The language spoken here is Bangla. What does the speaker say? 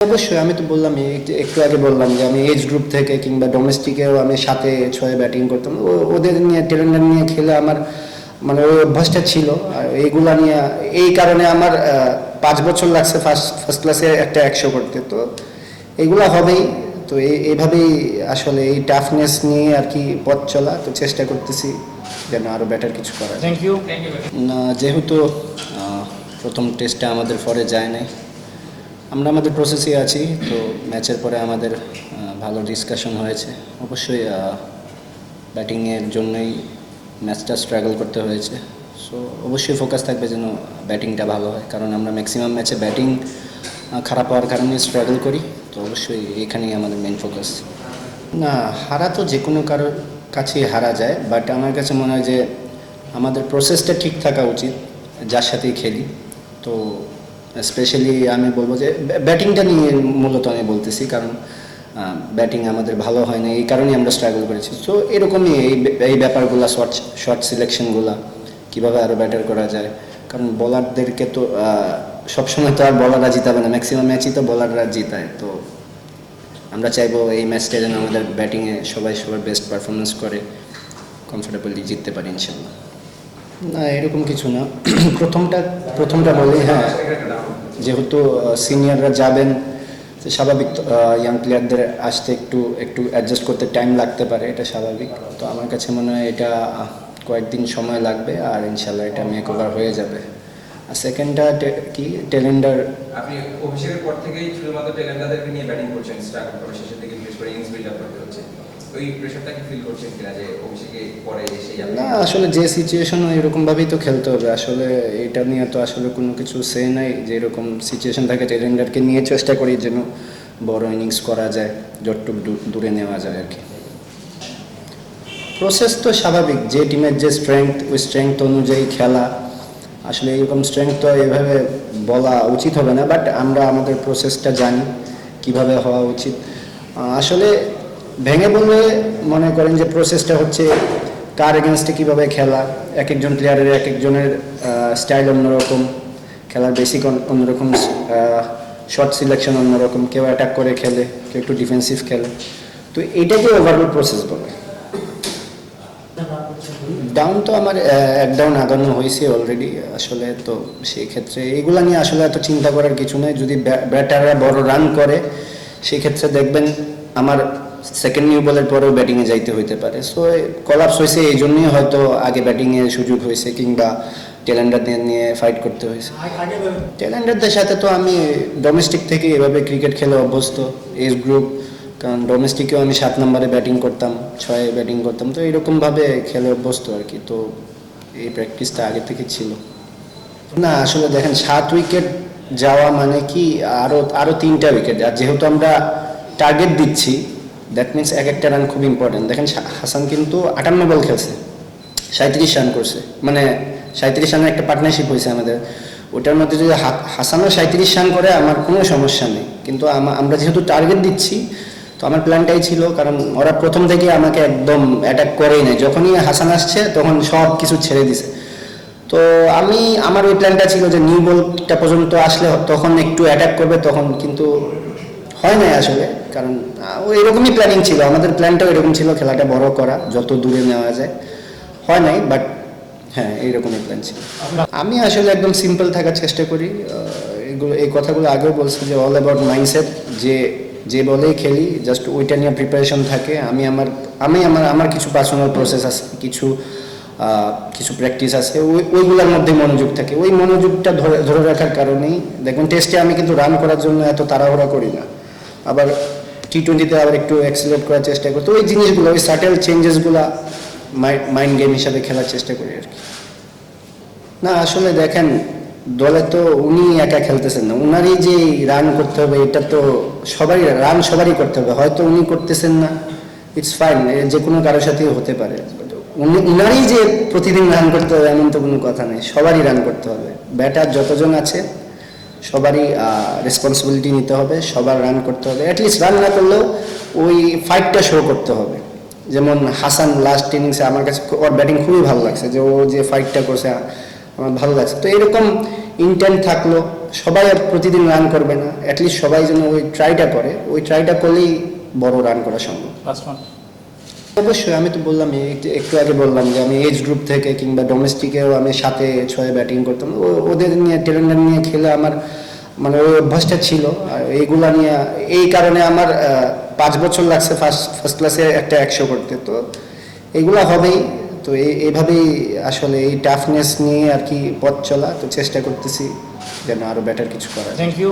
অবশ্যই আমি তো বললাম একটু আগে বললাম যে আমি এজ গ্রুপ থেকে কিংবা ডোমেস্টিকেও আমি সাথে ছয়ে ব্যাটিং করতাম, ওদের নিয়ে টেলেন্ডার নিয়ে খেলে আমার মানে ওই অভ্যাসটা ছিল। আর এইগুলা নিয়ে এই কারণে আমার 5 বছর লাগছে ফার্স্ট ফার্স্ট ক্লাসে একটা 100 করতে। তো এগুলা হবেই। তো এইভাবেই আসলে এই টাফনেস নিয়ে আর কি পথ চলা, তো চেষ্টা করতেছি যেন আরও বেটার কিছু করা যায়। Thank you. না, যেহেতু প্রথম টেস্টটা আমাদের ফরে যায় নাই, আমরা আমাদের প্রসেসে আছি। তো ম্যাচের পরে আমাদের ভালো ডিসকাশন হয়েছে। অবশ্যই ব্যাটিংয়ের জন্যই ম্যাচটা স্ট্রাগল করতে হয়েছে। সো অবশ্যই ফোকাস থাকবে যেন ব্যাটিংটা ভালো হয়, কারণ আমরা ম্যাক্সিমাম ম্যাচে ব্যাটিং খারাপ হওয়ার কারণে স্ট্রাগল করি। তো অবশ্যই এখানেই আমাদের মেন ফোকাস। না, হারা তো যে কোনো কারোর কাছেই হারা যায়, বাট আমার কাছে মনে হয় যে আমাদের প্রসেসটা ঠিক থাকা উচিত যার সাথেই খেলি। তো স্পেশালি আমি বলবো যে ব্যাটিংটা নিয়ে মূলত আমি বলতেছি, কারণ ব্যাটিং আমাদের ভালো হয় না, এই কারণেই আমরা স্ট্রাগল করেছি। সো এরকমই এই ব্যাপারগুলো, শর্ট সিলেকশনগুলো কীভাবে আরও ব্যাটার করা যায়, কারণ বলারদেরকে তো সবসময় তো আর বলাররা জিতাবে না, ম্যাক্সিমাম ম্যাচই তো বলাররা জিতায়। তো আমরা চাইবো এই ম্যাচটা যেন আমাদের ব্যাটিংয়ে সবাই সবার বেস্ট পারফরমেন্স করে কমফোর্টেবলি জিততে পারি ইনশাল্লাহ। না, এরকম কিছু না। প্রথমটা বলি, হ্যাঁ, যেহেতু সিনিয়ররা যাবেন, স্বাভাবিক ইয়াং প্লেয়ারদের আসতে একটু অ্যাডজাস্ট করতে টাইম লাগতে পারে, এটা স্বাভাবিক। তো আমার কাছে মনে হয় এটা কয়েকদিন সময় লাগবে, আর ইনশাল্লাহ এটা মেক ওভার হয়ে যাবে। আর সেকেন্ডটা কি টেলেন্ডার, আপনি অভিষেকের পর থেকেই শুধুমাত্র টেলেন্ডারদেরকে নিয়ে ব্যাটিং করছেন, স্ট্রাগল করে শেষের দিকে বিশেষ করে ইনিংস বিল্ড আপ করতে হচ্ছে, ওই প্রেশারটা কি ফিল করছেন কিনা যে অভিষেকের পরে এসে? না, আসলে যে সিচুয়েশন এরকমভাবেই তো খেলতে হবে। আসলে এটা নিয়ে তো আসলে কোনো কিছু সে নাই, যে এরকম সিচুয়েশন থাকে টেলেন্ডারকে নিয়ে চেষ্টা করি যেন বড় ইনিংস করা যায়, যতটুকু দূরে নেওয়া যায় আর কি। প্রসেস তো স্বাভাবিক, যে টিমের যে স্ট্রেংথ, ওই স্ট্রেংথ অনুযায়ী খেলা। আসলে এরকম স্ট্রেংথ তো এভাবে বলা উচিত হবে না, বাট আমরা আমাদের প্রসেসটা জানি কিভাবে হওয়া উচিত। আসলে ভেঙে বললে মনে করেন যে প্রসেসটা হচ্ছে কার এগেনস্টে কীভাবে খেলা, এক একজন প্লেয়ারের এক একজনের স্টাইল অন্যরকম, খেলার বেসিক অন্যরকম, শর্ট সিলেকশন অন্যরকম, কেউ অ্যাটাক করে খেলে, কেউ একটু ডিফেন্সিভ খেলে। তো এইটাকে ওভারঅল প্রসেস বলে। ডাউন তো আমার এক ডাউন আগানো হয়েছে অলরেডি আসলে। তো সেই ক্ষেত্রে এগুলা নিয়ে আসলে এত চিন্তা করার কিছু নেই। যদি ব্যাটাররা বড় রান করে, সেই ক্ষেত্রে দেখবেন আমার সেকেন্ড নিউ বলের পরেও ব্যাটিংয়ে যাইতে হইতে পারে। সো কলাপস হয়েছে এই জন্যই হয়তো আগে ব্যাটিংয়ের সুযোগ হয়েছে, কিংবা টেলেন্ডারদের নিয়ে ফাইট করতে হয়েছে। টেলেন্ডারদের সাথে তো আমি ডোমেস্টিক থেকে এভাবে ক্রিকেট খেলে অভ্যস্ত, এজ গ্রুপ, কারণ ডোমেস্টিকেও আমি 7 নম্বরে ব্যাটিং করতাম, 6-এ ব্যাটিং করতাম। তো এরকমভাবে খেলে অভ্যস্ত আর কি। তো এই প্র্যাকটিসটা আগে থেকে ছিল। না, আসলে দেখেন 7 উইকেট যাওয়া মানে কি আরও 3টা উইকেট। আর যেহেতু আমরা টার্গেট দিচ্ছি, দ্যাট মিনস এক একটা রান খুব ইম্পর্টেন্ট। দেখেন হাসান কিন্তু 58 বল খেলছে, 37 রান করছে, মানে 37 রানের একটা পার্টনারশিপ হয়েছে আমাদের। ওটার মধ্যে যদি হাসানও 37 রান করে আমার কোনো সমস্যা নেই, কিন্তু আমরা যেহেতু টার্গেট দিচ্ছি, তো আমার প্ল্যানটাই ছিল, কারণ ওরা প্রথম থেকে আমাকে একদম অ্যাটাক করেই নাই। যখনই হাসান আসছে তখন সব কিছু ছেড়ে দিছে। তো আমার ওই প্ল্যানটা ছিল যে নিউ বলটা পর্যন্ত আসলে তখন একটু অ্যাটাক করবে, তখন কিন্তু হয় নাই আসলে। কারণ এরকমই প্ল্যানিং ছিল, আমাদের প্ল্যানটাও এরকম ছিল, খেলাটা বড় করা, যত দূরে নেওয়া যায়। হয় নাই, বাট হ্যাঁ, এইরকমই প্ল্যান ছিল। আমি আসলে একদম সিম্পল থাকার চেষ্টা করি। এই কথাগুলো আগেও বলছি যে অল অ্যাবাউট মাইন্ডসেট। যে বলেই খেলি, জাস্ট ওইটা নিয়ে প্রিপারেশন থাকে। আমার কিছু পার্সোনাল প্রসেস আছে, কিছু প্র্যাকটিস আছে, ওইগুলোর মধ্যে মনোযোগ থাকে। ওই মনোযোগটা ধরে রাখার কারণেই দেখুন টেস্টে আমি কিন্তু রান করার জন্য এত তাড়াহুড়া করি না, আবার টি20তে আবার একটু অ্যাক্সিলারেট করার চেষ্টা করি। তো ওই জিনিসগুলো, ওই সাটেল চেঞ্জেসগুলো মাইন্ড গেম হিসাবে খেলার চেষ্টা করি আর কি। না, আসলে দেখেন দলে তো উনি একা খেলতেছেন না, উনারই যে রান করতে হবে, এটা তো সবারই করতে হবে। হয়তো উনি করতেছেন না, ইটস ফাইন, যে কোনো কারোর সাথেই হতে পারে। উনারই যে প্রতিদিন রান করতে হবে এমন তো কোনো কথা নেই, সবারই রান করতে হবে। ব্যাটার যতজন আছে সবারই রেসপন্সিবিলিটি নিতে হবে, সবার রান করতে হবে। অ্যাটলিস্ট রান না করলেও ওই ফাইটটা শো করতে হবে। যেমন হাসান লাস্ট ইনিংসে আমার কাছে ওর ব্যাটিং খুবই ভালো লাগছে, যে ও যে ফাইটটা করছে আমার ভালো লাগছে। তো এরকম ইন্টেন্ট থাকলো, সবাই প্রতিদিন রান করবে না, অ্যাটলিস্ট সবাই যেন ওই ট্রাইটা করে, ওই ট্রাইটা করলেই বড় রান করা সম্ভব। Last one. অবশ্যই, আমি তো বললাম একটু আগে বললাম যে আমি এজ গ্রুপ থেকে কিংবা ডোমেস্টিকেও আমি 7-6 ব্যাটিং করতাম। ওদের নিয়ে টেলেন্ডার নিয়ে খেলে আমার মানে ওই অভ্যাসটা ছিল। আর এইগুলা নিয়ে এই কারণে আমার 5 বছর লাগছে ফার্স্ট ক্লাসে একটা 100 করতে। তো এইগুলা হবেই। তো এইভাবেই আসলে এই টাফনেস নিয়ে আর কি পথ চলা, তো চেষ্টা করতেছি যেন আরো বেটার কিছু করা যায়। Thank you.